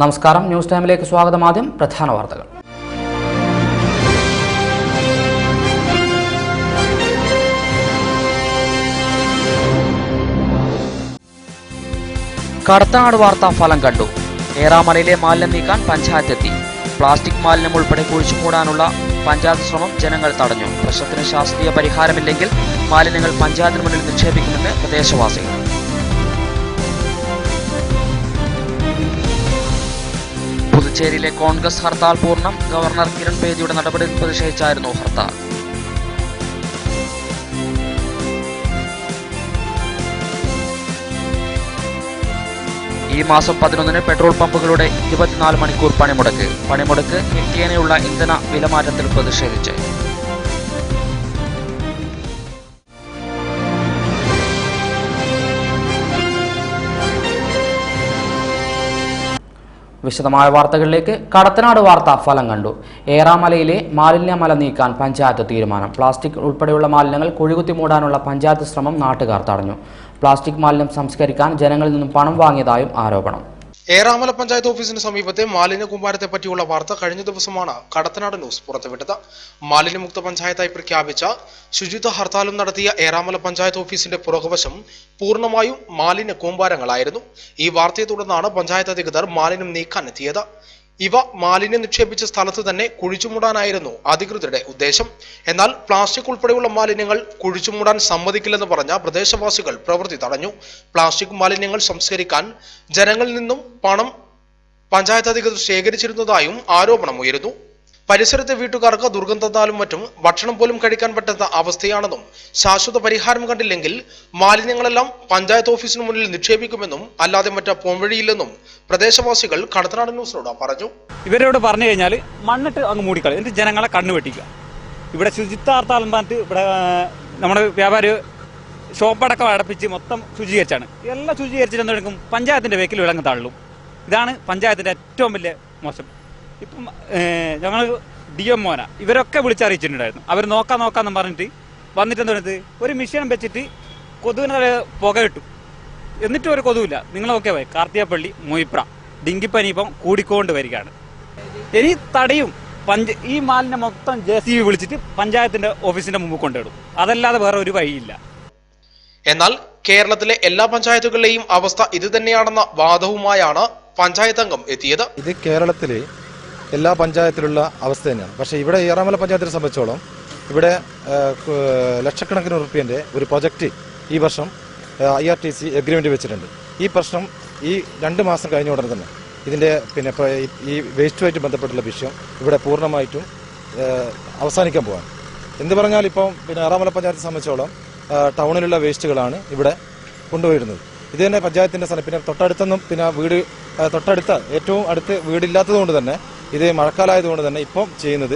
നമസ്കാരം, ന്യൂസ് ടൈമിലേക്ക് സ്വാഗതം. ആദ്യം പ്രധാന വാർത്തകൾ. കടത്തനാട് വാർത്താ ഫലം കണ്ടു. ഏറാമലയിലെ മാലിന്യം നീക്കാൻ പഞ്ചായത്തെത്തി. പ്ലാസ്റ്റിക് മാലിന്യം ഉൾപ്പെടെ കുഴിച്ചു മൂടാനുള്ള പഞ്ചായത്ത് ശ്രമം ജനങ്ങൾ തടഞ്ഞു. പ്രശ്നത്തിന് ശാസ്ത്രീയ പരിഹാരമില്ലെങ്കിൽ മാലിന്യങ്ങൾ പഞ്ചായത്തിന് മുന്നിൽ നിക്ഷേപിക്കുമെന്ന് പ്രദേശവാസികൾ. പുതുച്ചേരിയിലെ കോൺഗ്രസ് ഹർത്താൽ പൂർണ്ണം. ഗവർണർ കിരൺ ബേദിയുടെ നടപടിയിൽ പ്രതിഷേധിച്ചായിരുന്നു ഹർത്താൽ. ഈ മാസം 11-ന് പെട്രോൾ പമ്പുകളുടെ 24 മണിക്കൂർ പണിമുടക്ക് നിത്യേനയുള്ള ഇന്ധന വിലമാറ്റത്തിൽ പ്രതിഷേധിച്ച്. വിശദമായ വാർത്തകളിലേക്ക്. കടത്തനാട് വാർത്താ ഫലം കണ്ടു. ഏറാമലയിലെ മാലിന്യമല നീക്കാൻ പഞ്ചായത്ത് തീരുമാനം. പ്ലാസ്റ്റിക് ഉൾപ്പെടെയുള്ള മാലിന്യങ്ങൾ കുഴികുത്തി മൂടാനുള്ള പഞ്ചായത്ത് ശ്രമം നാട്ടുകാർ തടഞ്ഞു. പ്ലാസ്റ്റിക് മാലിന്യം സംസ്കരിക്കാൻ ജനങ്ങളിൽ നിന്നും പണം വാങ്ങിയതായും ആരോപണം. ഏറാമല പഞ്ചായത്ത് ഓഫീസിന് സമീപത്തെ മാലിന്യ കൂമ്പാരത്തെ പറ്റിയുള്ള വാർത്ത കഴിഞ്ഞ ദിവസമാണ് കടത്തനാട് ന്യൂസ് പുറത്തുവിട്ടത്. മാലിന്യമുക്ത പഞ്ചായത്തായി പ്രഖ്യാപിച്ച ശുചിത്വ ഹർത്താലും നടത്തിയ ഏറാമല പഞ്ചായത്ത് ഓഫീസിന്റെ പുറകുവശം പൂർണ്ണമായും മാലിന്യ കൂമ്പാരങ്ങളായിരുന്നു. ഈ വാർത്തയെ തുടർന്നാണ് പഞ്ചായത്ത് അധികൃതർ മാലിന്യം നീക്കാൻ എത്തിയത്. ഇവ മാലിന്യം നിക്ഷേപിച്ച സ്ഥലത്ത് തന്നെ കുഴിച്ചുമൂടാനായിരുന്നു അധികൃതരുടെ ഉദ്ദേശം. എന്നാൽ പ്ലാസ്റ്റിക് ഉൾപ്പെടെയുള്ള മാലിന്യങ്ങൾ കുഴിച്ചുമൂടാൻ സമ്മതിക്കില്ലെന്ന് പറഞ്ഞ പ്രദേശവാസികൾ പ്രവൃത്തി തടഞ്ഞു. പ്ലാസ്റ്റിക് മാലിന്യങ്ങൾ സംസ്കരിക്കാൻ ജനങ്ങളിൽ നിന്നും പണം പഞ്ചായത്ത് അധികൃതർ ശേഖരിച്ചിരുന്നതായും ആരോപണമുയരുന്നു. പരിസരത്തെ വീട്ടുകാർക്ക് ദുർഗന്ധത്താലും മറ്റും ഭക്ഷണം പോലും കഴിക്കാൻ പറ്റാത്ത അവസ്ഥയാണെന്നും ശാശ്വത പരിഹാരം കണ്ടില്ലെങ്കിൽ മാലിന്യങ്ങളെല്ലാം പഞ്ചായത്ത് ഓഫീസിന് മുന്നിൽ നിക്ഷേപിക്കുമെന്നും അല്ലാതെ മറ്റ് പോംവഴിയില്ലെന്നും പ്രദേശവാസികൾ കടത്തനാട് ന്യൂസിനോട് പറഞ്ഞു. ഇവരോട് പറഞ്ഞു കഴിഞ്ഞാൽ മണ്ണിട്ട് അങ്ങ് മൂടിക്കളയും, എന്നിട്ട് ജനങ്ങളെ കണ്ണു വെട്ടിക്കുക. ഇവിടെ ശുചിത്വ ഹർത്താലും പറഞ്ഞിട്ട് ഇവിടെ നമ്മുടെ വ്യാപാരി ഷോപ്പടക്കം അടപ്പിച്ച് മൊത്തം ശുചീകരിച്ചാണ്. എല്ലാം ശുചീകരിച്ചിട്ട് എന്തെടുക്കും, പഞ്ചായത്തിന്റെ വേക്കിൽ വിളങ്ങ് തള്ളും. ഇതാണ് പഞ്ചായത്തിന്റെ ഏറ്റവും വലിയ മോശം. ഇപ്പം ഞങ്ങൾ DMOന ഇവരൊക്കെ വിളിച്ചറിയിച്ചിട്ടുണ്ടായിരുന്നു. അവർ നോക്കാന്ന് പറഞ്ഞിട്ട് വന്നിട്ട് എന്ത് ഒരു മിഷൻ വെച്ചിട്ട് കൊതുവിനെ പുക കിട്ടും, എന്നിട്ടും ഒരു കൊതുവില്ല. നിങ്ങളൊക്കെ പോയി കാർത്തികപ്പള്ളി, മൊയ്പ്ര, ഡെങ്കിപ്പനി ഇപ്പം കൂടിക്കൊണ്ട് വരികയാണ്. ഇനി തടയും. ഈ മാലിന്യം മൊത്തം JCB വിളിച്ചിട്ട് പഞ്ചായത്തിന്റെ ഓഫീസിന്റെ മുമ്പ് കൊണ്ടിടും. അതല്ലാതെ വേറെ ഒരു വഴിയില്ല. എന്നാൽ കേരളത്തിലെ എല്ലാ പഞ്ചായത്തുകളിലെയും അവസ്ഥ ഇത് തന്നെയാണെന്ന വാദവുമായാണ് പഞ്ചായത്ത് അംഗം എത്തിയത്. ഇത് കേരളത്തിലെ എല്ലാ പഞ്ചായത്തിലുള്ള അവസ്ഥ തന്നെയാണ്. പക്ഷേ ഇവിടെ ഏറാമല പഞ്ചായത്തിനെ സംബന്ധിച്ചോളം ഇവിടെ ലക്ഷക്കണക്കിന് റുപ്യൻ്റെ ഒരു പ്രൊജക്റ്റ് ഈ വർഷം IRTC എഗ്രിമെന്റ് വെച്ചിട്ടുണ്ട്. ഈ പ്രശ്നം ഈ 2 മാസം കഴിഞ്ഞ ഉടനെ തന്നെ ഇതിൻ്റെ ഈ വേസ്റ്റുമായിട്ട് ബന്ധപ്പെട്ടുള്ള വിഷയം ഇവിടെ പൂർണ്ണമായിട്ടും അവസാനിക്കാൻ പോകാൻ. എന്ത് പറഞ്ഞാൽ ഇപ്പം ഏറാമല പഞ്ചായത്തെ സംബന്ധിച്ചോളം ടൗണിലുള്ള വേസ്റ്റുകളാണ് ഇവിടെ കൊണ്ടുപോയിരുന്നത്. ഇത് തന്നെ പഞ്ചായത്തിന്റെ സ്ഥലം. തൊട്ടടുത്തൊന്നും വീട് തൊട്ടടുത്ത ഏറ്റവും അടുത്ത് വീടില്ലാത്തത് കൊണ്ട് തന്നെ ഇത് മഴക്കാലമായതുകൊണ്ട് തന്നെ ഇപ്പം ചെയ്യുന്നത്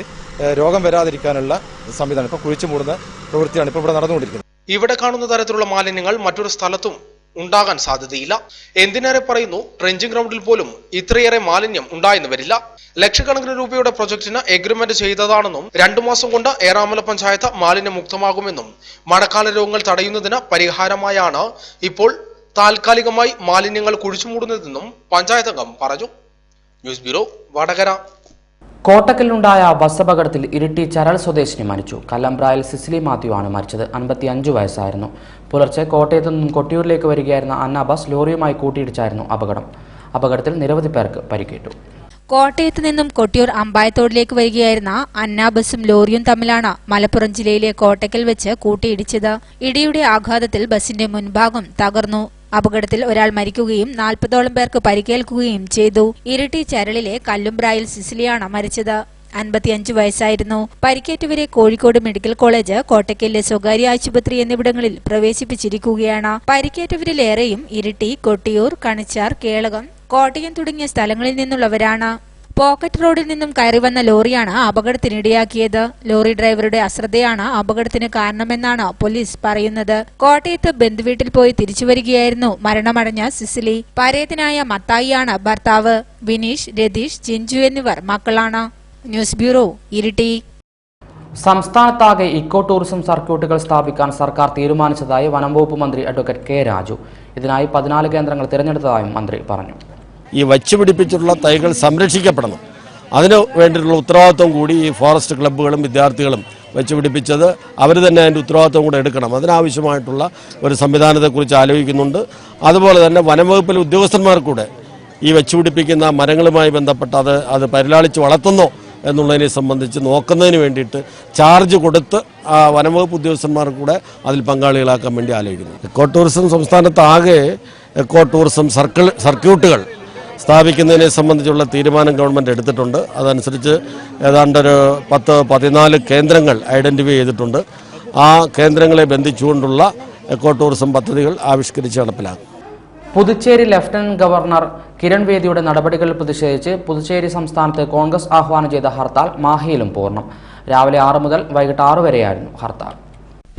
രോഗം വരാതിരിക്കാനുള്ള സംവിധാനം, ഇപ്പം കുഴിച്ചു മൂടുന്ന പ്രവൃത്തിയാണ് ഇപ്പോൾ ഇവിടെ നടന്നുകൊണ്ടിരിക്കുന്നത്. ഇവിടെ കാണുന്ന തരത്തിലുള്ള മാലിന്യങ്ങൾ മറ്റൊരു സ്ഥലത്തും ഉണ്ടാകാൻ സാധ്യതയില്ല. എന്തിനേറെ പറയുന്നു, ട്രെഞ്ചിങ് ഗ്രൗണ്ടിൽ പോലും ഇത്രയേറെ മാലിന്യം ഉണ്ടായെന്ന് വരില്ല. ലക്ഷക്കണക്കിന് രൂപയുടെ പ്രൊജക്ടിന് എഗ്രിമെന്റ് ചെയ്തതാണെന്നും 2 മാസം കൊണ്ട് ഏറാമല പഞ്ചായത്ത് മാലിന്യമുക്തമാകുമെന്നും മഴക്കാല രോഗങ്ങൾ തടയുന്നതിന് പരിഹാരമായാണ് ഇപ്പോൾ താൽക്കാലികമായി മാലിന്യങ്ങൾ കുഴിച്ചുമൂടുന്നതെന്നും പഞ്ചായത്ത് അംഗം പറഞ്ഞു. News bureau, Vadakara. കോട്ടക്കലിലുണ്ടായ ബസ് അപകടത്തിൽ ഇരിട്ടി ചരൾ സ്വദേശിനി മരിച്ചു. കല്ലമ്പ്രായിൽ സിസിലി മാത്യു ആണ് മരിച്ചത്. 55 വയസ്സായിരുന്നു. പുലർച്ചെ കോട്ടയത്തു നിന്നും കൊട്ടിയൂരിലേക്ക് വരികയായിരുന്ന അന്ന ബസ് ലോറിയുമായി കൂട്ടിയിടിച്ചായിരുന്നു അപകടത്തിൽ നിരവധി പേർക്ക് പരിക്കേറ്റു. കോട്ടയത്ത് നിന്നും കൊട്ടിയൂർ അമ്പായത്തോടിലേക്ക് വരികയായിരുന്ന അന്ന ബസും ലോറിയും തമ്മിലാണ് മലപ്പുറം ജില്ലയിലെ കോട്ടക്കൽ വെച്ച് കൂട്ടിയിടിച്ചത്. ഇടിയുടെ ആഘാതത്തിൽ ബസിന്റെ മുൻഭാഗം തകർന്നു. അപകടത്തിൽ ഒരാൾ മരിക്കുകയും 40ഓളം പേർക്ക് പരിക്കേൽക്കുകയും ചെയ്തു. ഇരിട്ടി ചരളിലെ കല്ലുംബ്രായിൽ സിസിലിയാണ് മരിച്ചത്. 55 വയസ്സായിരുന്നു. പരിക്കേറ്റവരെ കോഴിക്കോട് മെഡിക്കൽ കോളേജ്, കോട്ടക്കലിലെ സ്വകാര്യ ആശുപത്രി എന്നിവിടങ്ങളിൽ പ്രവേശിപ്പിച്ചിരിക്കുകയാണ്. പരിക്കേറ്റവരിലേറെയും ഇരിട്ടി, കൊട്ടിയൂർ, കണിച്ചാർ, കേളകം, കോട്ടയം തുടങ്ങിയ സ്ഥലങ്ങളിൽ നിന്നുള്ളവരാണ്. പോക്കറ്റ് റോഡിൽ നിന്നും കയറി വന്ന ലോറിയാണ് അപകടത്തിനിടയാക്കിയത്. ലോറി ഡ്രൈവറുടെ അശ്രദ്ധയാണ് അപകടത്തിന് കാരണമെന്നാണ് പോലീസ് പറയുന്നത്. കോട്ടയത്ത് ബന്ധുവീട്ടിൽ പോയി തിരിച്ചുവരികയായിരുന്നു മരണമടഞ്ഞ സിസിലി. പരേതനായ മത്തായിയാണ് ഭർത്താവ്. വിനീഷ്, രതീഷ്, ചിഞ്ചു എന്നിവർ മക്കളാണ്. News bureau, Iritty. സംസ്ഥാനത്താകെ ഇക്കോ ടൂറിസം സർക്യൂട്ടുകൾ സ്ഥാപിക്കാൻ സർക്കാർ തീരുമാനിച്ചതായി വനം വകുപ്പ് മന്ത്രി അഡ്വക്കേറ്റ് കെ രാജു. ഇതിനായി 14 കേന്ദ്രങ്ങൾ തിരഞ്ഞെടുത്തതായും മന്ത്രി പറഞ്ഞു. ഈ വച്ചുപിടിപ്പിച്ചിട്ടുള്ള തൈകൾ സംരക്ഷിക്കപ്പെടണം. അതിന് വേണ്ടിയിട്ടുള്ള ഉത്തരവാദിത്വം കൂടി ഈ ഫോറസ്റ്റ് ക്ലബ്ബുകളും വിദ്യാർത്ഥികളും വെച്ചുപിടിപ്പിച്ചത് അവർ തന്നെ അതിൻ്റെ ഉത്തരവാദിത്വം കൂടെ എടുക്കണം. അതിനാവശ്യമായിട്ടുള്ള ഒരു സംവിധാനത്തെക്കുറിച്ച് ആലോചിക്കുന്നുണ്ട്. അതുപോലെ തന്നെ വനംവകുപ്പിലെ ഉദ്യോഗസ്ഥന്മാർക്കൂടെ ഈ വെച്ചുപിടിപ്പിക്കുന്ന മരങ്ങളുമായി ബന്ധപ്പെട്ട് അത് പരിലാളിച്ച് വളർത്തുന്നോ എന്നുള്ളതിനെ സംബന്ധിച്ച് നോക്കുന്നതിന് വേണ്ടിയിട്ട് ചാർജ് കൊടുത്ത് വനംവകുപ്പ് ഉദ്യോഗസ്ഥന്മാർ കൂടെ അതിൽ പങ്കാളികളാക്കാൻ വേണ്ടി ആലോചിക്കുന്നു. എക്കോ ടൂറിസം സംസ്ഥാനത്താകെ എക്കോ ടൂറിസം സർക്യൂട്ടുകൾ സ്ഥാപിക്കുന്നതിനെ സംബന്ധിച്ചുള്ള തീരുമാനം ഗവൺമെൻറ് എടുത്തിട്ടുണ്ട്. അതനുസരിച്ച് ഏതാണ്ടൊരു 10-14 കേന്ദ്രങ്ങൾ ഐഡൻറ്റിഫൈ ചെയ്തിട്ടുണ്ട്. ആ കേന്ദ്രങ്ങളെ ബന്ധിച്ചുകൊണ്ടുള്ള എക്കോ ടൂറിസം പദ്ധതികൾ ആവിഷ്കരിച്ച് നടപ്പിലാക്കും. പുതുച്ചേരി ലഫ്റ്റനന്റ് ഗവർണർ കിരൺ ബേദിയുടെ നടപടികളിൽ പ്രതിഷേധിച്ച് പുതുച്ചേരി സംസ്ഥാനത്ത് കോൺഗ്രസ് ആഹ്വാനം ചെയ്ത ഹർത്താൽ മാഹിയിലും പൂർണ്ണം. രാവിലെ 6 മുതൽ വൈകിട്ട് 6 വരെയായിരുന്നു ഹർത്താൽ.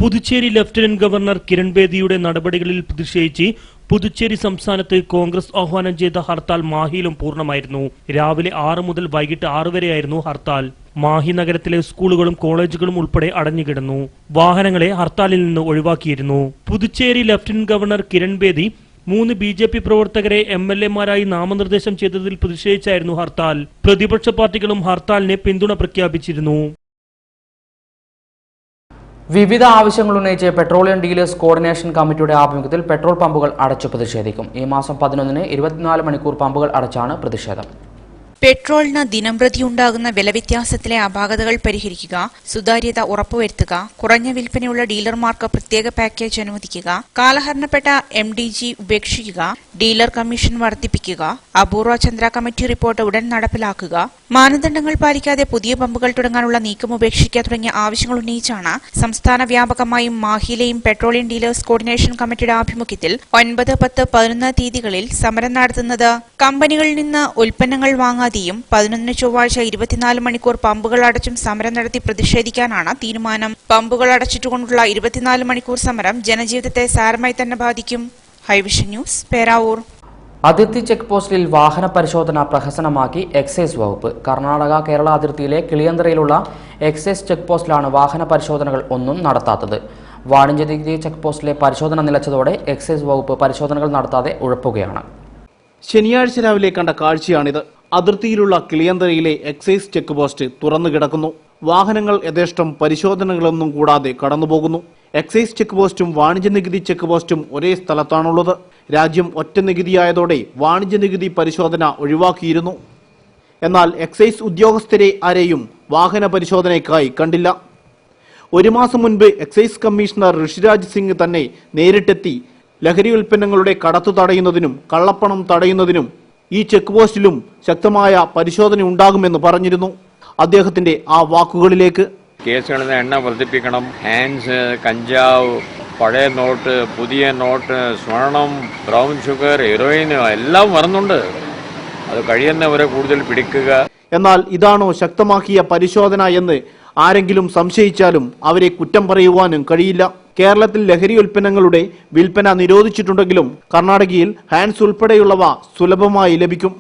പുതുച്ചേരി ലഫ്റ്റനന്റ് ഗവർണർ കിരൺ ബേദിയുടെ നടപടികളിൽ പ്രതിഷേധിച്ച് പുതുച്ചേരി സംസ്ഥാനത്ത് കോൺഗ്രസ് ആഹ്വാനം ചെയ്ത ഹർത്താൽ മാഹിയിലും പൂർണ്ണമായിരുന്നു. രാവിലെ 6 മുതൽ വൈകിട്ട് 6 വരെയായിരുന്നു ഹർത്താൽ. മാഹി നഗരത്തിലെ സ്കൂളുകളും കോളേജുകളും ഉൾപ്പെടെ അടഞ്ഞുകിടന്നു. വാഹനങ്ങളെ ഹർത്താലിൽ നിന്ന് ഒഴിവാക്കിയിരുന്നു. Puducherry lieutenant governor Kiran Bedi 3 BJP പ്രവർത്തകരെ MLA-മാരായി നാമനിർദ്ദേശം ചെയ്തതിൽ പ്രതിഷേധിച്ചായിരുന്നു ഹർത്താൽ. പ്രതിപക്ഷ പാർട്ടികളും ഹർത്താലിന് പിന്തുണ പ്രഖ്യാപിച്ചിരുന്നു. വിവിധ ആവശ്യങ്ങൾ ഉന്നയിച്ച് പെട്രോളിയം ഡീലേഴ്സ് കോർഡിനേഷൻ കമ്മിറ്റിയുടെ ആഭിമുഖ്യത്തിൽ പെട്രോൾ പമ്പുകൾ അടച്ചു പ്രതിഷേധിക്കും. ഈ മാസം 11-ന് 24 മണിക്കൂർ പമ്പുകൾ അടച്ചാണ് പ്രതിഷേധം. പെട്രോളിന് ദിനംപ്രതി ഉണ്ടാകുന്ന വിലവ്യത്യാസത്തിലെ അപാകതകൾ പരിഹരിക്കുക, സുതാര്യത ഉറപ്പുവരുത്തുക, കുറഞ്ഞ വിൽപ്പനയുള്ള ഡീലർമാർക്ക് പ്രത്യേക പാക്കേജ് അനുവദിക്കുക, കാലഹരണപ്പെട്ട MDG ഉപേക്ഷിക്കുക, ഡീലർ കമ്മീഷൻ വർദ്ധിപ്പിക്കുക, അപൂർവ ചന്ദ്ര കമ്മിറ്റി റിപ്പോർട്ട് ഉടൻ നടപ്പിലാക്കുക, മാനദണ്ഡങ്ങൾ പാലിക്കാതെ പുതിയ പമ്പുകൾ തുടങ്ങാനുള്ള നീക്കം ഉപേക്ഷിക്കുക തുടങ്ങിയ ആവശ്യങ്ങൾ ഉന്നയിച്ചാണ് സംസ്ഥാന വ്യാപകമായും മാഹിയിലെയും പെട്രോളിയം ഡീലേഴ്സ് കോർഡിനേഷൻ കമ്മിറ്റിയുടെ ആഭിമുഖ്യത്തിൽ 9, 10, 11 തീയതികളിൽ സമരം നടത്തുന്നത്. കമ്പനികളിൽ നിന്ന് ഉൽപ്പന്നങ്ങൾ വാങ്ങാതെയും 11 ചൊവ്വാഴ്ച 24 മണിക്കൂർ പമ്പുകൾ അടച്ചും സമരം നടത്തി പ്രതിഷേധിക്കാനാണ് തീരുമാനം. പമ്പുകൾ അടച്ചിട്ടുകൊണ്ടുള്ള 24 മണിക്കൂർ സമരം ജനജീവിതത്തെ സാരമായി തന്നെ ബാധിക്കും. ഹൈവിഷൻ ന്യൂസ്, പേരാവൂർ. അതിർത്തി ചെക്ക് പോസ്റ്റിൽ വാഹന പരിശോധന പ്രഹസനമാക്കി എക്സൈസ് വകുപ്പ്. കർണാടക കേരള അതിർത്തിയിലെ കിളിയന്തറയിലുള്ള എക്സൈസ് ചെക്ക് പോസ്റ്റിലാണ് വാഹന പരിശോധനകൾ ഒന്നും നടത്താത്തത്. വാണിജ്യ നികുതി ചെക്ക് പോസ്റ്റിലെ പരിശോധന നിലച്ചതോടെ എക്സൈസ് വകുപ്പ് പരിശോധനകൾ നടത്താതെ ഉഴപ്പുകയാണ്. ശനിയാഴ്ച രാവിലെ കണ്ട കാഴ്ചയാണിത്. അതിർത്തിയിലുള്ള കിളിയന്തറയിലെ എക്സൈസ് ചെക്ക് പോസ്റ്റ് തുറന്നു കിടക്കുന്നു. വാഹനങ്ങൾ യഥേഷ്ടം പരിശോധനകളൊന്നും കൂടാതെ കടന്നുപോകുന്നു. എക്സൈസ് ചെക്ക് പോസ്റ്റും വാണിജ്യ നികുതി ചെക്ക് പോസ്റ്റും ഒരേ സ്ഥലത്താണുള്ളത്. രാജ്യം ഒറ്റ നികുതിയായതോടെ വാണിജ്യ നികുതി പരിശോധന ഒഴിവാക്കിയിരുന്നു. എന്നാൽ എക്സൈസ് ഉദ്യോഗസ്ഥരെ ആരെയും വാഹന പരിശോധനയ്ക്കായി കണ്ടില്ല. 1 മാസം മുൻപ് എക്സൈസ് കമ്മീഷണർ ഋഷിരാജ് സിംഗ് തന്നെ നേരിട്ടെത്തി ലഹരി ഉൽപ്പന്നങ്ങളുടെ കടത്തു തടയുന്നതിനും കള്ളപ്പണം തടയുന്നതിനും ഈ ചെക്ക് പോസ്റ്റിലും ശക്തമായ പരിശോധന ഉണ്ടാകുമെന്ന് പറഞ്ഞിരുന്നു. അദ്ദേഹത്തിന്റെ ആ വാക്കുകളിലേക്ക്: കേസുകളിൽ എണ്ണ വർദ്ധിപ്പിക്കണം, ഹാൻസ്, കഞ്ചാവ്, പഴയ നോട്ട്, പുതിയ നോട്ട്, സ്വർണം, ബ്രൗൺ ഷുഗർ, ഹെറോയിൻ എല്ലാം വരുന്നുണ്ട്. അത് കഴിയുന്നവരെ കൂടുതൽ പിടിക്കുക. എന്നാൽ ഇതാണോ ശക്തമാക്കിയ പരിശോധന എന്ന് ആരെങ്കിലും സംശയിച്ചാലും അവരെ കുറ്റം പറയുവാനും കഴിയില്ല. കേരളത്തിൽ ലഹരി ഉൽപ്പന്നങ്ങളുടെ വിൽപ്പന നിരോധിച്ചിട്ടുണ്ടെങ്കിലും കർണാടകയിൽ ഹാൻസ് ഉൾപ്പെടെയുള്ളവ സുലഭമായി ലഭിക്കും.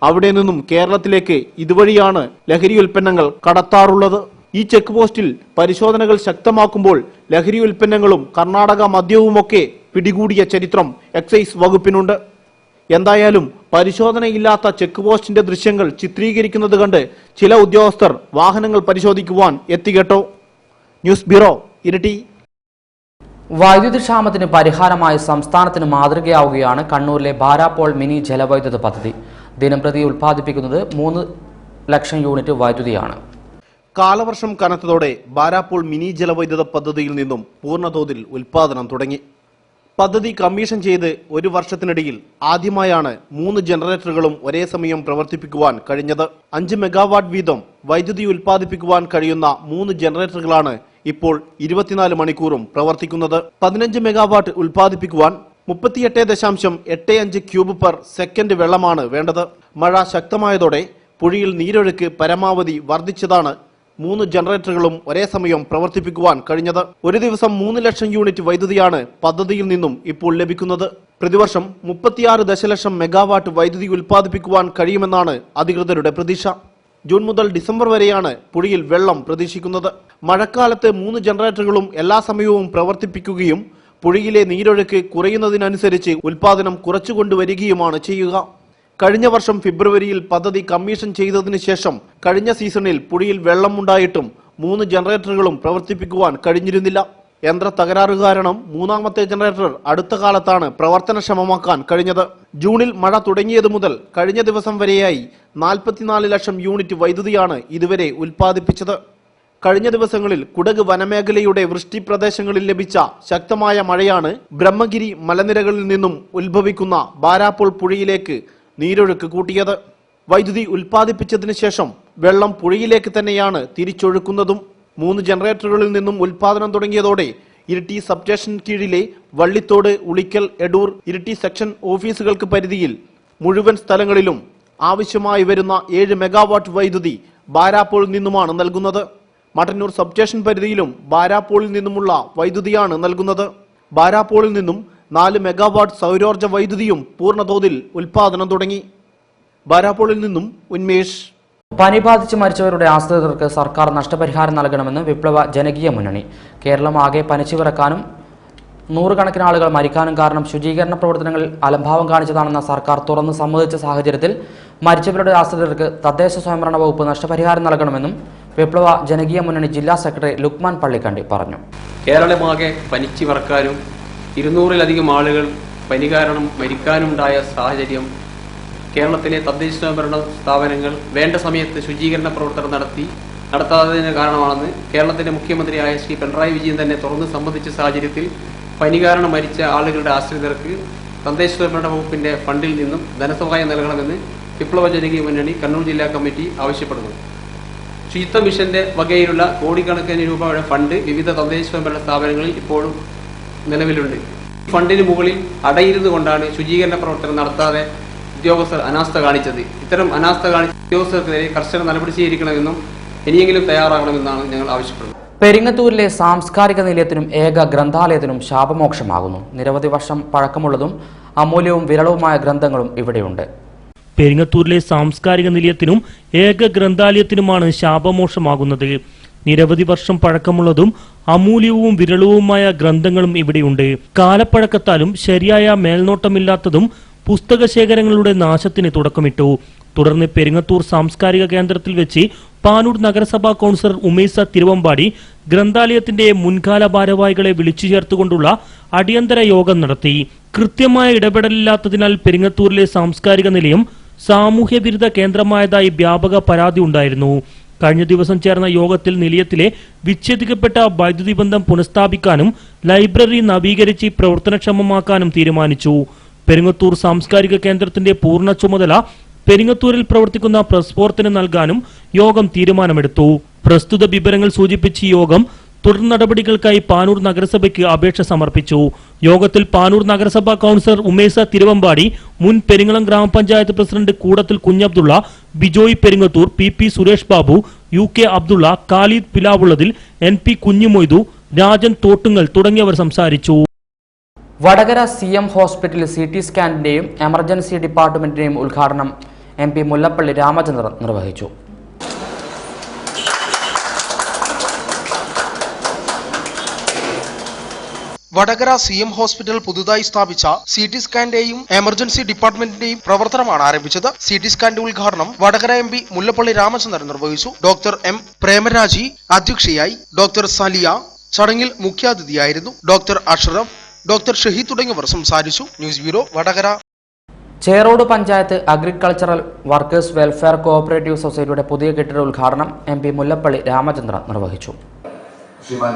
അവിടെ നിന്നും കേരളത്തിലേക്ക് ഇതുവഴിയാണ് ലഹരി ഉൽപ്പന്നങ്ങൾ കടത്താറുള്ളത്. ഈ ചെക്ക് പോസ്റ്റിൽ പരിശോധനകൾ ശക്തമാക്കുമ്പോൾ ലഹരി ഉൽപ്പന്നങ്ങളും കർണാടക മദ്യവുമൊക്കെ പിടികൂടിയ ചരിത്രം എക്സൈസ് വകുപ്പിനുണ്ട്. എന്തായാലും പരിശോധനയില്ലാത്ത ചെക്ക് പോസ്റ്റിന്റെ ദൃശ്യങ്ങൾ ചിത്രീകരിക്കുന്നത് കണ്ട് ചില ഉദ്യോഗസ്ഥർ വാഹനങ്ങൾ പരിശോധിക്കുവാൻ എത്തികെട്ടോ. News bureau, Iritty. വൈദ്യുതി ക്ഷാമത്തിന് പരിഹാരമായി സംസ്ഥാനത്തിന് മാതൃകയാവുകയാണ് കണ്ണൂരിലെ ബാരാപ്പോൾ മിനി ജലവൈദ്യുത പദ്ധതി. ദിനംപ്രതി ഉൽപ്പാദിപ്പിക്കുന്നത് 3 ലക്ഷം യൂണിറ്റ് വൈദ്യുതിയാണ്. കാലവർഷം കനത്തതോടെ ബാരാപ്പോൾ മിനി ജലവൈദ്യുത പദ്ധതിയിൽ നിന്നും പൂർണ്ണതോതിൽ ഉൽപ്പാദനം തുടങ്ങി. പദ്ധതി കമ്മീഷൻ ചെയ്ത് 1 വർഷത്തിനിടയിൽ ആദ്യമായാണ് 3 ജനറേറ്ററുകളും ഒരേ സമയം പ്രവർത്തിപ്പിക്കുവാൻ കഴിഞ്ഞത്. 5 മെഗാവാട്ട് വീതം വൈദ്യുതി ഉൽപ്പാദിപ്പിക്കുവാൻ കഴിയുന്ന 3 ജനറേറ്ററുകളാണ് ഇപ്പോൾ 24 മണിക്കൂറും പ്രവർത്തിക്കുന്നത്. 15 മെഗാവാട്ട് ഉൽപ്പാദിപ്പിക്കുവാൻ 38.85 ക്യൂബ് പെർ സെക്കൻഡ് വെള്ളമാണ് വേണ്ടത്. മഴ ശക്തമായതോടെ പുഴയിൽ നീരൊഴുക്ക് പരമാവധി വർദ്ധിച്ചതാണ് 3 ജനറേറ്ററുകളും ഒരേ സമയം പ്രവർത്തിപ്പിക്കുവാൻ കഴിഞ്ഞത്. ഒരു ദിവസം 3 ലക്ഷം യൂണിറ്റ് വൈദ്യുതിയാണ് പദ്ധതിയിൽ നിന്നും ഇപ്പോൾ ലഭിക്കുന്നത്. പ്രതിവർഷം 36 ദശലക്ഷം മെഗാവാട്ട് വൈദ്യുതി ഉൽപ്പാദിപ്പിക്കുവാൻ കഴിയുമെന്നാണ് അധികൃതരുടെ പ്രതീക്ഷ. ജൂൺ മുതൽ ഡിസംബർ വരെയാണ് പുഴയിൽ വെള്ളം പ്രതീക്ഷിക്കുന്നത്. മഴക്കാലത്ത് 3 ജനറേറ്ററുകളും എല്ലാ സമയവും പ്രവർത്തിപ്പിക്കുകയും പുഴയിലെ നീരൊഴുക്ക് കുറയുന്നതിനനുസരിച്ച് ഉൽപ്പാദനം കുറച്ചുകൊണ്ടുവരികയുമാണ് ചെയ്യുക. കഴിഞ്ഞ വർഷം ഫെബ്രുവരിയിൽ പദ്ധതി കമ്മീഷൻ ചെയ്തതിനു ശേഷം കഴിഞ്ഞ സീസണിൽ പുഴയിൽ വെള്ളമുണ്ടായിട്ടും 3 ജനറേറ്ററുകളും പ്രവർത്തിപ്പിക്കുവാൻ കഴിഞ്ഞിരുന്നില്ല. യന്ത്ര തകരാറ് കാരണം മൂന്നാമത്തെ ജനറേറ്റർ അടുത്ത കാലത്താണ് പ്രവർത്തനക്ഷമമാക്കാൻ കഴിഞ്ഞത്. ജൂണിൽ മഴ തുടങ്ങിയത് മുതൽ കഴിഞ്ഞ ദിവസം വരെയായി 44 ലക്ഷം യൂണിറ്റ് വൈദ്യുതിയാണ് ഇതുവരെ ഉൽപ്പാദിപ്പിച്ചത്. കഴിഞ്ഞ ദിവസങ്ങളിൽ കുടക് വനമേഖലയുടെ വൃഷ്ടി പ്രദേശങ്ങളിൽ ലഭിച്ച ശക്തമായ മഴയാണ് ബ്രഹ്മഗിരി മലനിരകളിൽ നിന്നും ഉത്ഭവിക്കുന്ന ബാരാപ്പോൾ പുഴയിലേക്ക് നീരൊഴുക്ക് കൂട്ടിയത്. വൈദ്യുതി ഉൽപ്പാദിപ്പിച്ചതിന് ശേഷം വെള്ളം പുഴയിലേക്ക് തന്നെയാണ് തിരിച്ചൊഴുക്കുന്നതും. 3 ജനറേറ്ററുകളിൽ നിന്നും ഉൽപ്പാദനം തുടങ്ങിയതോടെ ഇരിട്ടി സബ് സ്റ്റേഷൻ കീഴിലെ വള്ളിത്തോട്, ഉളിക്കൽ, എടൂർ, ഇരിട്ടി സെക്ഷൻ ഓഫീസുകൾക്ക് പരിധിയിൽ മുഴുവൻ സ്ഥലങ്ങളിലും ആവശ്യമായി വരുന്ന 7 മെഗാവാട്ട് വൈദ്യുതി ബാരാപ്പോളിൽ നിന്നുമാണ് നൽകുന്നത്. മട്ടന്നൂർ സബ് സ്റ്റേഷൻ പരിധിയിലും ബാരാപ്പോളിൽ നിന്നുമുള്ള വൈദ്യുതിയാണ് നൽകുന്നത്. ബാരാപ്പോളിൽ നിന്നും 4 മെഗാവാട്ട് സൗരോർജ്ജ വൈദ്യുതിയും പൂർണ്ണതോതിൽ ഉൽപ്പാദനം തുടങ്ങി. ബാരാപ്പോളിൽ നിന്നും ഉന്മേഷ്. പനി ബാധിച്ച് മരിച്ചവരുടെ ആശ്രിതർക്ക് സർക്കാർ നഷ്ടപരിഹാരം നൽകണമെന്ന് വിപ്ലവ ജനകീയ മുന്നണി. കേരളം ആകെ പനിച്ചു വിറക്കാനും 100 കണക്കിന് ആളുകൾ മരിക്കാനും കാരണം ശുചീകരണ പ്രവർത്തനങ്ങളിൽ അലംഭാവം കാണിച്ചതാണെന്ന സർക്കാർ തുറന്ന് സമ്മതിച്ച സാഹചര്യത്തിൽ മരിച്ചവരുടെ ആശ്രിതർക്ക് തദ്ദേശ സ്വയംഭരണ വകുപ്പ് നഷ്ടപരിഹാരം നൽകണമെന്നും വിപ്ലവ ജനകീയ മുന്നണി ജില്ലാ സെക്രട്ടറി ലുക്മാൻ പള്ളിക്കണ്ടി പറഞ്ഞു. കേരളമാകെ പനിച്ചു വിറക്കാനും 200-ലധികം ആളുകൾ പനി കാരണം മരിക്കാനുണ്ടായ സാഹചര്യം കേരളത്തിലെ തദ്ദേശ സ്വയംഭരണ സ്ഥാപനങ്ങൾ വേണ്ട സമയത്ത് ശുചീകരണ പ്രവർത്തനം നടത്താത്തതിന് കാരണമാണെന്ന് കേരളത്തിന്റെ മുഖ്യമന്ത്രിയായ ശ്രീ പിണറായി വിജയൻ തന്നെ തുറന്ന് സമ്മതിച്ച സാഹചര്യത്തിൽ പനി കാരണം മരിച്ച ആളുകളുടെ ആശ്രിതർക്ക് തദ്ദേശ സ്വയംഭരണ വകുപ്പിന്റെ ഫണ്ടിൽ നിന്നും ധനസഹായം നൽകണമെന്ന് വിപ്ലവ ജനകീയ മുന്നണി കണ്ണൂർ ജില്ലാ കമ്മിറ്റി ആവശ്യപ്പെടുന്നു. ശുചിത്വ മിഷന്റെ വകയിലുള്ള കോടിക്കണക്കിന് രൂപയുടെ ഫണ്ട് വിവിധ തദ്ദേശ സ്വയംഭരണ സ്ഥാപനങ്ങളിൽ ഇപ്പോഴും നിലവിലുണ്ട്. ഈ ഫണ്ടിന് മുകളിൽ അടയിരുന്നു കൊണ്ടാണ് ശുചീകരണ പ്രവർത്തനം നടത്താതെ ഉദ്യോഗസ്ഥർ അനാസ്ഥ കാണിച്ചത്. ഇത്തരം അനാസ്ഥ കാണിച്ച ഉദ്യോഗസ്ഥർക്കെതിരെ കർശന നടപടി സ്വീകരിക്കണമെന്നും ഇനിയെങ്കിലും തയ്യാറാകണമെന്നാണ് ഞങ്ങൾ ആവശ്യപ്പെടുന്നത്. പെരിങ്ങത്തൂരിലെ സാംസ്കാരിക നിലയത്തിനും ഏക ഗ്രന്ഥാലയത്തിനും ശാപമോക്ഷമാകുന്നു. നിരവധി വർഷം പഴക്കമുള്ളതും അമൂല്യവും വിരളവുമായ ഗ്രന്ഥങ്ങളും ഇവിടെയുണ്ട്. പെരിങ്ങത്തൂരിലെ സാംസ്കാരിക നിലയത്തിനും ഏക ഗ്രന്ഥാലയത്തിനുമാണ് ശാപമോക്ഷമാകുന്നത്. നിരവധി വർഷം പഴക്കമുള്ളതും അമൂല്യവും വിരളവുമായ ഗ്രന്ഥങ്ങളും ഇവിടെയുണ്ട്. കാലപ്പഴക്കത്താലും ശരിയായ മേൽനോട്ടമില്ലാത്തതും പുസ്തകശേഖരങ്ങളുടെ നാശത്തിന് തുടക്കമിട്ടു. തുടർന്ന് പെരിങ്ങത്തൂർ സാംസ്കാരിക കേന്ദ്രത്തിൽ വെച്ച് പാനൂർ നഗരസഭാ കൗൺസിലർ ഉമേസ തിരുവമ്പാടി ഗ്രന്ഥാലയത്തിന്റെ മുൻകാല ഭാരവാഹികളെ വിളിച്ചു ചേർത്തുകൊണ്ടുള്ള അടിയന്തര യോഗം നടത്തി. കൃത്യമായ ഇടപെടലില്ലാത്തതിനാൽ പെരിങ്ങത്തൂരിലെ സാംസ്കാരിക നിലയം സാമൂഹ്യ വിരുദ്ധ കേന്ദ്രമായതായി വ്യാപക പരാതി ഉണ്ടായിരുന്നു. കഴിഞ്ഞ ദിവസം ചേർന്ന യോഗത്തിൽ നിലയത്തിലെ വിച്ഛേദിക്കപ്പെട്ട വൈദ്യുതി ബന്ധം പുനഃസ്ഥാപിക്കാനും ലൈബ്രറി നവീകരിച്ച് പ്രവർത്തനക്ഷമമാക്കാനും തീരുമാനിച്ചു. പെരിങ്ങത്തൂർ സാംസ്കാരിക കേന്ദ്രത്തിന്റെ പൂർണ്ണ ചുമതല പെരിങ്ങത്തൂരിൽ പ്രവർത്തിക്കുന്ന പ്രസ് ഫോറത്തിന് നൽകാനും യോഗം തീരുമാനമെടുത്തു. പ്രസ്തുത വിവരങ്ങൾ സൂചിപ്പിച്ച് യോഗം തുടർ നടപടികൾക്കായി പാനൂർ നഗരസഭയ്ക്ക് അപേക്ഷ സമർപ്പിച്ചു. യോഗത്തിൽ പാനൂർ നഗരസഭാ കൗൺസിലർ ഉമേസ തിരുവമ്പാടി, മുൻ പെരിങ്ങളം ഗ്രാമപഞ്ചായത്ത് president Koodathil Kunhabdulla, Bijoy Peringathur, P Suresh Babu, UK Abdulla, Khalid Pilavullathil, NP Kunhumoidu, Rajan Thottungal തുടങ്ങിയവർ സംസാരിച്ചു. വടകര CM ഹോസ്പിറ്റലിൽ CT സ്കാനിന്റെയും എമർജൻസി ഡിപ്പാർട്ട്മെന്റിന്റെയും ഉദ്ഘാടനം MP മുല്ലപ്പള്ളി രാമചന്ദ്രൻ നിർവഹിച്ചു. വടകര CM ഹോസ്പിറ്റൽ പുതുതായി സ്ഥാപിച്ച CT സ്കാനിന്റെയും എമർജൻസി ഡിപ്പാർട്ട്മെന്റിന്റെയും പ്രവർത്തനമാണ് ആരംഭിച്ചത്. CT സ്കാനിന്റെ ഉദ്ഘാടനം വടകര MP മുല്ലപ്പള്ളി രാമചന്ദ്രൻ നിർവഹിച്ചു. ഡോക്ടർ M പ്രേമരാജി അധ്യക്ഷയായി. ഡോക്ടർ സലിയ ചടങ്ങിൽ മുഖ്യാതിഥിയായിരുന്നു. ഡോക്ടർ അഷ്റഫ്, ഡോക്ടർ ഷഹീദ് തുടങ്ങിയവർ സംസാരിച്ചു. News bureau Vadakara. Cherode panchayat agricultural workers welfare cooperative സൊസൈറ്റിയുടെ പുതിയ കെട്ടിട ഉദ്ഘാടനം MP മുല്ലപ്പള്ളി രാമചന്ദ്രൻ നിർവഹിച്ചു. ശ്രീമാൻ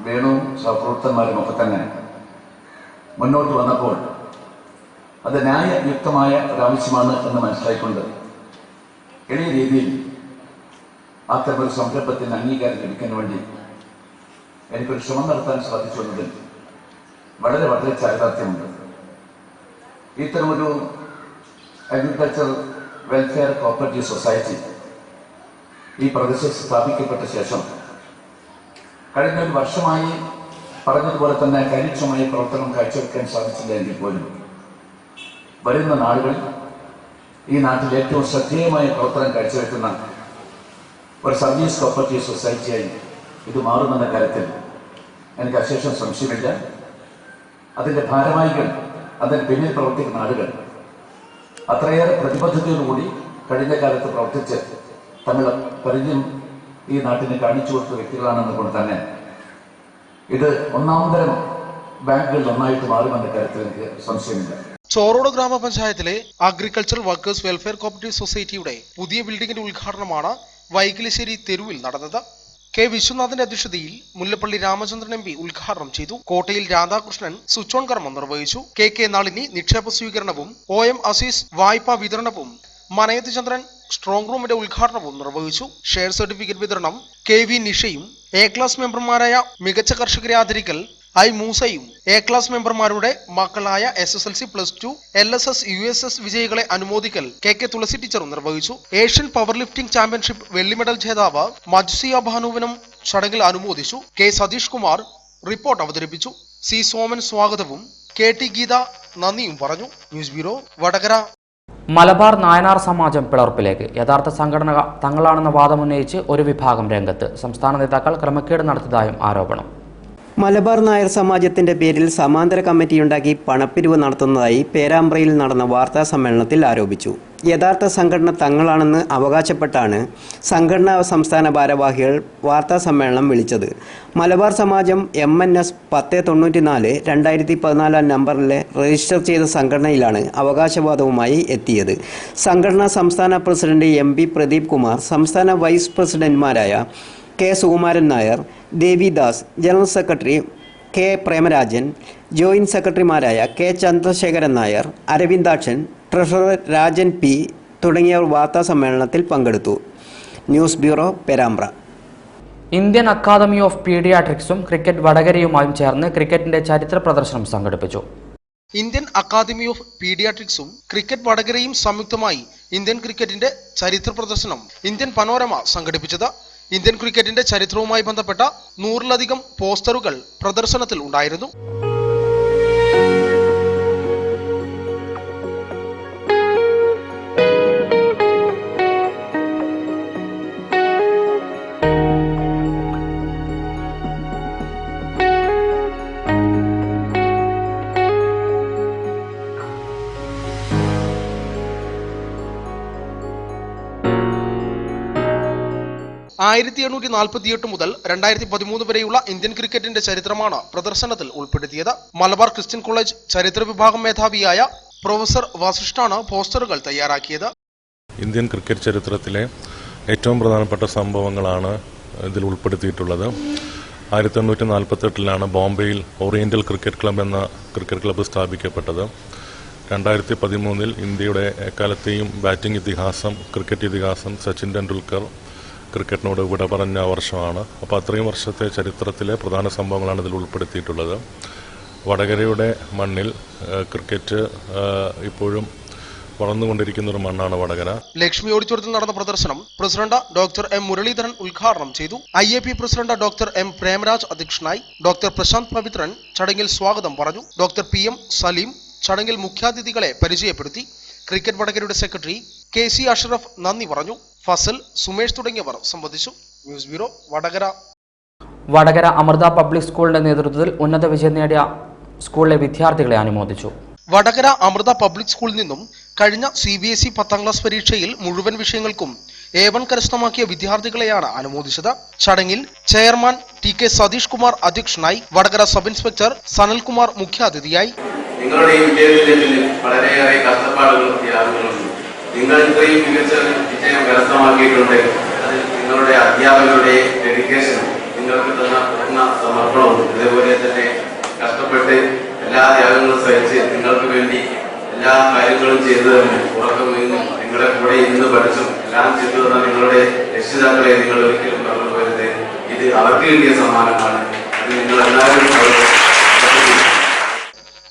വേണു സഹപ്രവർത്തകന്മാരും ഒക്കെ തന്നെ മുന്നോട്ട് വന്നപ്പോൾ അത് ന്യായയുക്തമായ ഒരാവശ്യമാണ് എന്ന് മനസ്സിലായിക്കൊണ്ട് എളിയ രീതിയിൽ അത്തരമൊരു സംരംഭത്തിന് അംഗീകാരം ലഭിക്കാൻ വേണ്ടി എനിക്കൊരു ശ്രമം നടത്താൻ സാധിച്ചു എന്നതിൽ വളരെ വളരെ ചാരിതാർത്ഥ്യമുണ്ട്. ഇത്തരമൊരു അഗ്രികൾച്ചർ വെൽഫെയർ കോഓപ്പറേറ്റീവ് സൊസൈറ്റി ഈ പ്രദേശത്ത് സ്ഥാപിക്കപ്പെട്ട ശേഷം കഴിഞ്ഞ ഒരു വർഷമായി പറഞ്ഞതുപോലെ തന്നെ കാര്യക്ഷമമായ പ്രവർത്തനം കാഴ്ചവെക്കാൻ സാധിച്ചില്ല എങ്കിൽ പോലും വരുന്ന നാളുകളിൽ ഈ നാട്ടിൽ ഏറ്റവും ശ്രദ്ധേയമായ പ്രവർത്തനം കാഴ്ചവെക്കുന്ന ഒരു സർവീസ് കോഓപ്പറേറ്റീവ് സൊസൈറ്റിയായി ഇത് മാറുമെന്ന കാര്യത്തിൽ എനിക്ക് അശേഷം സംശയമില്ല. അതിൻ്റെ ഭാരവാഹികൾ, അതിന് പിന്നിൽ പ്രവർത്തിക്കുന്ന ആളുകൾ അത്രയേറെ പ്രതിബദ്ധതയോടുകൂടി കഴിഞ്ഞ കാലത്ത് പ്രവർത്തിച്ച് തങ്ങൾ പരിചയം ഈ നാട്ടിന് കാണിച്ചു കൊടുത്ത വ്യക്തികളാണെന്നുകൊണ്ട് തന്നെ ഇത് ഒന്നാം തരം ബാങ്കുകളിൽ ഒന്നായിട്ട് മാറുമെന്ന കാര്യത്തിൽ എനിക്ക് സംശയമില്ല. ചോറോട് ഗ്രാമപഞ്ചായത്തിലെ അഗ്രികൾച്ചറൽ വർക്കേഴ്സ് വെൽഫെയർ കോപ്പറേറ്റീവ് സൊസൈറ്റിയുടെ പുതിയ ബിൽഡിംഗിന്റെ ഉദ്ഘാടനമാണ് വൈകിലിശ്ശേരി തെരുവിൽ നടന്നത്. കെ വിശ്വനാഥിന്റെ അധ്യക്ഷതയിൽ മുല്ലപ്പള്ളി രാമചന്ദ്രൻ എം പി ഉദ്ഘാടനം ചെയ്തു. കോട്ടയിൽ രാധാകൃഷ്ണൻ സ്വിച്ച് ഓൺ കർമ്മം നിർവഹിച്ചു. കെ നളിനി നിക്ഷേപ സ്വീകരണവും OM അസീസ് വായ്പാ വിതരണവും മനയത്ത് ചന്ദ്രൻ സ്ട്രോങ് റൂമിന്റെ ഉദ്ഘാടനവും നിർവഹിച്ചു. ഷെയർ സർട്ടിഫിക്കറ്റ് വിതരണം KV നിഷയും A ക്ലാസ് മെമ്പർമാരായ മികച്ച കർഷകരെ ആദരിക്കൽ I മൂസയും A ക്ലാസ് മെമ്പർമാരുടെ മക്കളായ SSLC +2 LSS USS വിജയികളെ അനുമോദിക്കൽ KK തുളസി ടീച്ചറും നിർവഹിച്ചു. ഏഷ്യൻ പവർ ലിഫ്റ്റിംഗ് ചാമ്പ്യൻഷിപ്പ് വെള്ളി മെഡൽ ജേതാവ് മജ്സിയ ഭാനുവിനും ചടങ്ങിൽ അനുമോദിച്ചു. K സതീഷ് കുമാർ റിപ്പോർട്ട് അവതരിപ്പിച്ചു. C സോമൻ സ്വാഗതവും KT ഗീത നന്ദിയും പറഞ്ഞു. News bureau Vadakara. മലബാർ നായനാർ സമാജം പിളർപ്പിലേക്ക്. യഥാർത്ഥ സംഘടന തങ്ങളാണെന്ന വാദമുന്നയിച്ച് ഒരു വിഭാഗം രംഗത്ത്. സംസ്ഥാന നേതാക്കൾ ക്രമക്കേട് നടത്തിയതായും ആരോപണം. മലബാർ നായർ സമാജത്തിന്റെ പേരിൽ സമാന്തര കമ്മിറ്റിയുണ്ടാക്കി പണപ്പിരിവ് നടത്തുന്നതായി പേരാമ്പ്രയിൽ നടന്ന വാർത്താ സമ്മേളനത്തിൽ ആരോപിച്ചു. യഥാർത്ഥ സംഘടന തങ്ങളാണെന്ന് അവകാശപ്പെട്ടാണ് സംഘടനാ സംസ്ഥാന ഭാരവാഹികൾ വാർത്താ സമ്മേളനം വിളിച്ചത്. മലബാർ സമാജം MNS 1094 2014 നമ്പറിലെ രജിസ്റ്റർ ചെയ്ത സംഘടനയിലാണ് അവകാശവാദവുമായി എത്തിയത്. സംഘടനാ സംസ്ഥാന പ്രസിഡന്റ് MB പ്രദീപ് കുമാർ, സംസ്ഥാന വൈസ് പ്രസിഡന്റുമാരായ K Sukumaran Nair, Devidas, general secretary K Premarajan, joint സെക്രട്ടറിമാരായ K Chandrasekharan Nair, Aravindakshan, treasurer Rajan P തുടങ്ങിയവർ വാർത്താ സമ്മേളനത്തിൽ പങ്കെടുത്തു. News bureau, Perambra. Indian academy of പീഡിയാട്രിക്സും ക്രിക്കറ്റ് വടകരയുമായും ചേർന്ന് ക്രിക്കറ്റിന്റെ ചരിത്ര പ്രദർശനം സംഘടിപ്പിച്ചു. ഇന്ത്യൻ അക്കാദമി ഓഫ് പീഡിയാട്രിക്സും ക്രിക്കറ്റ് വടകരയും സംയുക്തമായി ഇന്ത്യൻ ക്രിക്കറ്റിന്റെ ചരിത്ര പ്രദർശനം ഇന്ത്യൻ പനോരമ സംഘടിപ്പിച്ചത്. ഇന്ത്യൻ ക്രിക്കറ്റിന്റെ ചരിത്രവുമായി ബന്ധപ്പെട്ട 100-ലധികം പോസ്റ്ററുകൾ പ്രദർശനത്തിൽ ഉണ്ടായിരുന്നു. മുതൽ 2013 വരെയുള്ള ഇന്ത്യൻ ക്രിക്കറ്റിന്റെ ചരിത്രമാണ് പ്രദർശനത്തിൽ ഉൾപ്പെടുത്തിയത്. മലബാർ ക്രിസ്ത്യൻ കോളേജ് ചരിത്ര വിഭാഗം മേധാവിയായ പ്രൊഫസർ വസിഷ്ഠാണ് പോസ്റ്ററുകൾ തയ്യാറാക്കിയത്. ഇന്ത്യൻ ക്രിക്കറ്റ് ചരിത്രത്തിലെ ഏറ്റവും പ്രധാനപ്പെട്ട സംഭവങ്ങളാണ് ഇതിൽ ഉൾപ്പെടുത്തിയിട്ടുള്ളത്. 1848 ബോംബെയിൽ ഓറിയന്റൽ ക്രിക്കറ്റ് ക്ലബ് എന്ന ക്രിക്കറ്റ് ക്ലബ്ബ് സ്ഥാപിക്കപ്പെട്ടത്. 2013 ഇന്ത്യയുടെ എക്കാലത്തെയും ബാറ്റിംഗ് ഇതിഹാസം, ക്രിക്കറ്റ് ഇതിഹാസം സച്ചിൻ ടെണ്ടുൽക്കർ ക്രിക്കറ്റിനോട് വിട പറഞ്ഞ വർഷമാണ്. അപ്പോൾ അത്രയും വർഷത്തെ ചരിത്രത്തിലെ പ്രധാന സംഭവങ്ങളാണ് ഇതിൽ ഉൾപ്പെടുത്തിയിട്ടുള്ളത്. വടകരയുടെ മണ്ണിൽ ക്രിക്കറ്റ് ഇപ്പോഴും വളർന്നുകൊണ്ടിരിക്കുന്ന ഒരു മണ്ണാണ് വടകര. ലക്ഷ്മി ഓഡിറ്റോറിയത്തിൽ നടന്ന പ്രദർശനം പ്രസിഡന്റ് ഡോക്ടർ M മുരളീധരൻ ഉദ്ഘാടനം ചെയ്തു. IAP president doctor M Premaraj അധ്യക്ഷനായി. ഡോക്ടർ പ്രശാന്ത് പവിത്രൻ ചടങ്ങിൽ സ്വാഗതം പറഞ്ഞു. ഡോക്ടർ PM സലീം ചടങ്ങിൽ മുഖ്യാതിഥികളെ പരിചയപ്പെടുത്തി. ക്രിക്കറ്റ് വടകരയുടെ സെക്രട്ടറി KC അഷ്റഫ് നന്ദി പറഞ്ഞു. ഫസൽ, സുമേഷ് തുടങ്ങിയവർ സംബന്ധിച്ചു. News bureau Vadakara. Vadakara Amrita public സ്കൂളിന്റെ നേതൃത്വത്തിൽ ഉന്നത വിജയം നേടിയ സ്കൂളിലെ വിദ്യാർത്ഥികളെ അനുമോദിച്ചു. വടകര അമൃത പബ്ലിക് സ്കൂളിൽ നിന്നും കഴിഞ്ഞ CBSE 10ാം ക്ലാസ് പരീക്ഷയിൽ മുഴുവൻ വിഷയങ്ങൾക്കും A1 കരസ്ഥമാക്കിയ വിദ്യാർത്ഥികളെയാണ് അനുമോദിച്ചത്. ചടങ്ങിൽ ചെയർമാൻ TK സതീഷ് കുമാർ അധ്യക്ഷനായി. വടകര സബ് ഇൻസ്പെക്ടർ സനൽകുമാർ മുഖ്യാതിഥിയായി. നിങ്ങളുടെ ഈ വിജയത്തിന് വളരെയേറെ കഷ്ടപ്പാടുകളും ത്യാഗങ്ങളുണ്ട്. നിങ്ങൾ ഇത്രയും മികച്ച വിജയം കരസ്ഥമാക്കിയിട്ടുണ്ട്. അത് നിങ്ങളുടെ അധ്യാപകരുടെ ഡെഡിക്കേഷനും നിങ്ങൾക്ക് തന്ന പൂർണ്ണ സമർപ്പണവും ഇതേപോലെ തന്നെ കഷ്ടപ്പെട്ട് എല്ലാ ത്യാഗങ്ങളും സഹിച്ച് നിങ്ങൾക്ക് വേണ്ടി എല്ലാ കാര്യങ്ങളും ചെയ്തു തന്നെ ഉറക്കം വീണ്ടും നിങ്ങളുടെ കൂടെ ഇന്ന് പഠിച്ചും എല്ലാം ചെയ്തു തന്ന നിങ്ങളുടെ രക്ഷിതാക്കളെ നിങ്ങൾ ഒരിക്കലും പറഞ്ഞു പോരുത്. ഇത് അവർക്ക് കിട്ടിയ സമ്മാനമാണ്. അത് നിങ്ങൾ എല്ലാവരും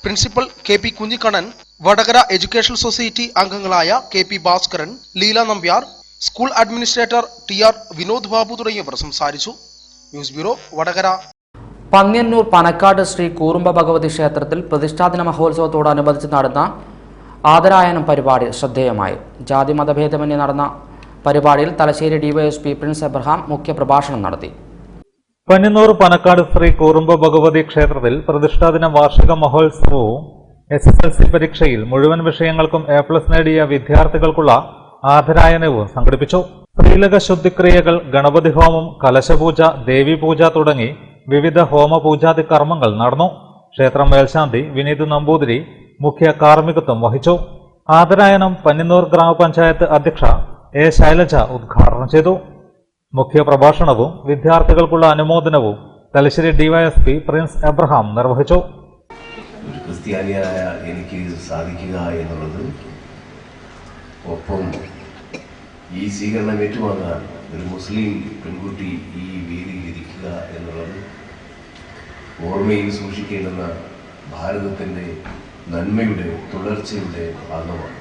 principal KP Kunhikannan, Vadakara education society അംഗങ്ങളായ KP Bhaskaran, Leela Nambiar, school administrator TR Vinod Babu തുടങ്ങിയവർ സംസാരിച്ചു. News bureau Vadakara. പന്ന്യന്നൂർ പനക്കാട് ശ്രീ കൂറുമ്പ ഭഗവതി ക്ഷേത്രത്തിൽ പ്രതിഷ്ഠാദിന മഹോത്സവത്തോടനുബന്ധിച്ച് നടന്ന ആദരായനം പരിപാടി ശ്രദ്ധേയമായി. ജാതി മതഭേദമന്യേ നടന്ന പരിപാടിയിൽ തലശ്ശേരി DYSP പ്രിൻസ് എബ്രഹാം മുഖ്യപ്രഭാഷണം നടത്തി. പന്ന്യന്നൂർ പനക്കാട് ശ്രീ കൂറുമ്പ ഭഗവതി ക്ഷേത്രത്തിൽ പ്രതിഷ്ഠാദിന വാർഷിക മഹോത്സവവും SSLC പരീക്ഷയിൽ മുഴുവൻ വിഷയങ്ങൾക്കും A+ നേടിയ വിദ്യാർത്ഥികൾക്കുള്ള ആദരായനവും സംഘടിപ്പിച്ചു. സ്ത്രീലക ശുദ്ധിക്രിയകൾ, ഗണപതി ഹോമം, കലശപൂജ, ദേവീപൂജ തുടങ്ങി വിവിധ ഹോമപൂജാതി കർമ്മങ്ങൾ നടന്നു. ക്ഷേത്രം മേൽശാന്തി വിനീത് നമ്പൂതിരി മുഖ്യ കാർമ്മികത്വം വഹിച്ചു. ആദരായനം പന്നിന്നൂർ ഗ്രാമപഞ്ചായത്ത് അധ്യക്ഷ A. ശൈലജ ഉദ്ഘാടനം ചെയ്തു. മുഖ്യ പ്രഭാഷണവും വിദ്യാർത്ഥികൾക്കുള്ള അനുമോദനവും തലശ്ശേരി DYSP പ്രിൻസ് എബ്രഹാം നിർവഹിച്ചു. ഒരു ക്രിസ്ത്യാനിയായ എനിക്ക് സാധിക്കുക എന്നുള്ളത്, ഒപ്പം ഈ സ്വീകരണം ഏറ്റുവാങ്ങാൻ ഒരു മുസ്ലിം പെൺകുട്ടി ഈ വേദിയിൽ ഇരിക്കുക എന്നുള്ളത് ഓർമ്മയിൽ സൂക്ഷിക്കേണ്ടുന്ന ഭാരതത്തിൻ്റെ നന്മയുടെ തുടർച്ചയുടെ ഭാഗമാണ്.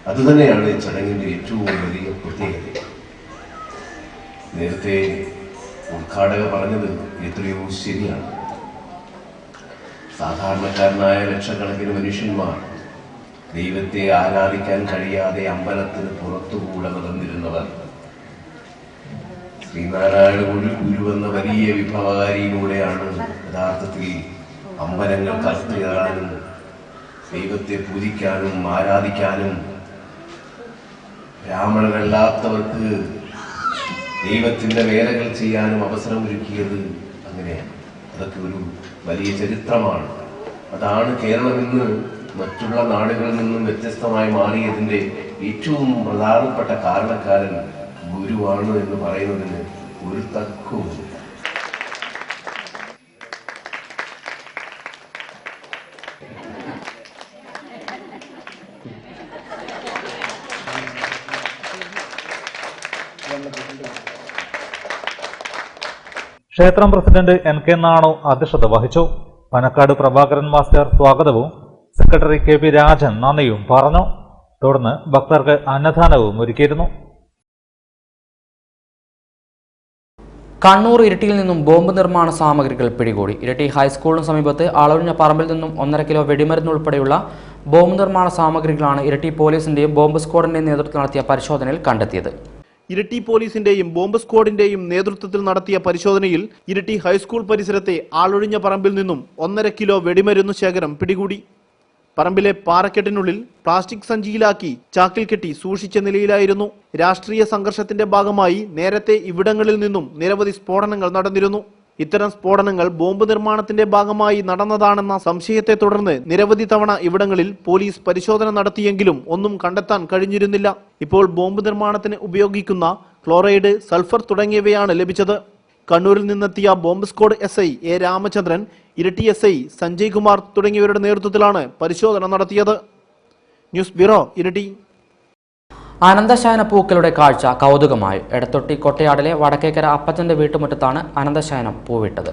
അതുതന്നെയാണ് ചടങ്ങിൻ്റെ ഏറ്റവും വലിയ പ്രത്യേകത. നേരത്തെ ഉദ്ഘാടക പറഞ്ഞത് എത്രയോ ശരിയാണ്. സാധാരണക്കാരനായ ലക്ഷക്കണക്കിന് മനുഷ്യന്മാർ ദൈവത്തെ ആരാധിക്കാൻ കഴിയാതെ അമ്പലത്തിന് പുറത്തുകൂടെ നടന്നിരുന്നവർ ശ്രീനാരായണ ഗുരുവെന്ന വലിയ വിഭവകാരിയിലൂടെയാണ് യഥാർത്ഥത്തിൽ അമ്പലങ്ങൾ കയറാനും ദൈവത്തെ പൂജിക്കാനും ആരാധിക്കാനും ബ്രാഹ്മണരല്ലാത്തവർക്ക് ദൈവത്തിന്റെ വേലകൾ ചെയ്യാനും അവസരമൊരുക്കിയത്. അങ്ങനെയാണ്. അതൊക്കെ ഒരു വലിയ ചരിത്രമാണ്. അതാണ് കേരളം ഇന്ന് മറ്റുള്ള നാടുകളിൽ നിന്നും വ്യത്യസ്തമായി മാറിയതിന്റെ ഏറ്റവും പ്രധാനപ്പെട്ട കാരണക്കാരൻ ഗുരുവാണ് എന്ന് പറയുന്നതിന് ഒരു തർക്കവുമില്ല. ക്ഷേത്രം പ്രസിഡന്റ് NK നാണു അധ്യക്ഷത വഹിച്ചു. പനക്കാട് പ്രഭാകരൻ മാസ്റ്റർ സ്വാഗതവും സെക്രട്ടറി KP രാജൻ നന്ദിയും പറഞ്ഞു. തുടർന്ന് ഭക്തർക്ക് അന്നദാനവും ഒരുക്കിയിരുന്നു. കണ്ണൂർ ഇരിട്ടിയിൽ നിന്നും ബോംബ് നിർമ്മാണ സാമഗ്രികൾ പിടികൂടി. ഇരിട്ടി ഹൈസ്കൂളിന് സമീപത്ത് ആളൊഴിഞ്ഞ പറമ്പിൽ നിന്നും 1.5 കിലോ വെടിമരുന്ന് ഉൾപ്പെടെയുള്ള ബോംബ് നിർമ്മാണ സാമഗ്രികളാണ് ഇരിട്ടി പോലീസിന്റെയും ബോംബ് സ്ക്വാഡിന്റെയും നേതൃത്വത്തിൽ നടത്തിയ പരിശോധനയിൽ കണ്ടെത്തിയത്. ഇരിട്ടി പോലീസിന്റെയും ബോംബ് സ്ക്വാഡിന്റെയും നേതൃത്വത്തിൽ നടത്തിയ പരിശോധനയിൽ ഇരിട്ടി ഹൈസ്കൂൾ പരിസരത്തെ ആളൊഴിഞ്ഞ പറമ്പിൽ നിന്നും 1.5 കിലോ വെടിമരുന്ന് ശേഖരം പിടികൂടി. പറമ്പിലെ പാറക്കെട്ടിനുള്ളിൽ പ്ലാസ്റ്റിക് സഞ്ചിയിലാക്കി ചാക്കിൽ കെട്ടി സൂക്ഷിച്ച നിലയിലായിരുന്നു. രാഷ്ട്രീയ സംഘർഷത്തിന്റെ ഭാഗമായി നേരത്തെ ഇവിടങ്ങളിൽ നിന്നും നിരവധി സ്ഫോടനങ്ങൾ നടന്നിരുന്നു. ഇത്തരം സ്ഫോടനങ്ങൾ ബോംബ് നിർമ്മാണത്തിന്റെ ഭാഗമായി നടന്നതാണെന്ന സംശയത്തെ തുടർന്ന് നിരവധി തവണ ഇവിടങ്ങളിൽ പോലീസ് പരിശോധന നടത്തിയെങ്കിലും ഒന്നും കണ്ടെത്താൻ കഴിഞ്ഞിരുന്നില്ല. ഇപ്പോൾ ബോംബ് നിർമ്മാണത്തിന് ഉപയോഗിക്കുന്ന ക്ലോറൈഡ്, സൾഫർ തുടങ്ങിയവയാണ് ലഭിച്ചത്. കണ്ണൂരിൽ നിന്നെത്തിയ bomb squad SI A. Ramachandran, Iritty SI Sanjay Kumar തുടങ്ങിയവരുടെ നേതൃത്വത്തിലാണ് പരിശോധന നടത്തിയത്. News bureau, Iritty. അനന്തശയന പൂക്കളുടെ കാഴ്ച കൗതുകമായി. എടത്തൊട്ടി കൊട്ടയാടിലെ വടക്കേക്കര അപ്പച്ചന്റെ വീട്ടുമുറ്റത്താണ് അനന്തശയനം പൂവിട്ടത്.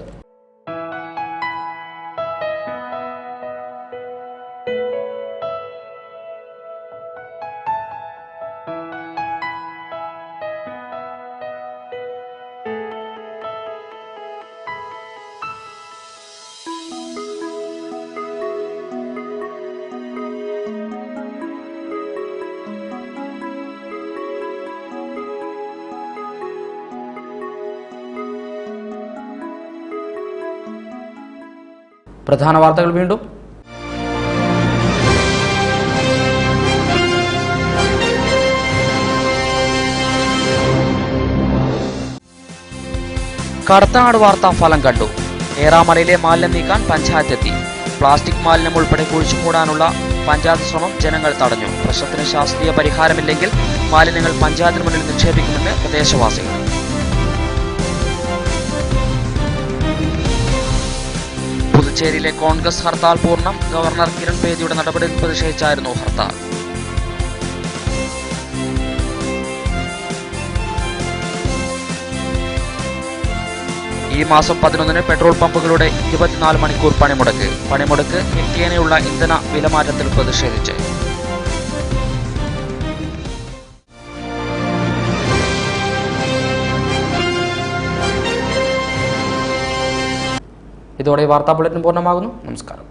പ്രധാന വാർത്തകൾ വീണ്ടും. കടത്തനാട് വാർത്ത ഫലം കണ്ടു. ഏറാമലയിലെ മാലിന്യം നീക്കാൻ പഞ്ചായത്തെത്തി. പ്ലാസ്റ്റിക് മാലിന്യം ഉൾപ്പെടെ കുഴിച്ചുമൂടാനുള്ള പഞ്ചായത്ത് ശ്രമം ജനങ്ങൾ തടഞ്ഞു. പ്രശ്നത്തിന് ശാസ്ത്രീയ പരിഹാരമില്ലെങ്കിൽ മാലിന്യങ്ങൾ പഞ്ചായത്തിന് മുന്നിൽ നിക്ഷേപിക്കുമെന്ന് പ്രദേശവാസികൾ. പുതുച്ചേരിയിലെ കോൺഗ്രസ് ഹർത്താൽ പൂർണ്ണം. ഗവർണർ കിരൺ ബേദിയുടെ നടപടിയിൽ പ്രതിഷേധിച്ചായിരുന്നു ഹർത്താൽ. ഈ മാസം 11-ന് പെട്രോൾ പമ്പുകളുടെ 24 മണിക്കൂർ പണിമുടക്ക് നിത്യേനയുള്ള ഇന്ധന വിലമാറ്റത്തിൽ പ്രതിഷേധിച്ച്. ഇതോടെ വാർത്താ ബുള്ളറ്റിൻ പൂർണ്ണമാകുന്നു. നമസ്കാരം.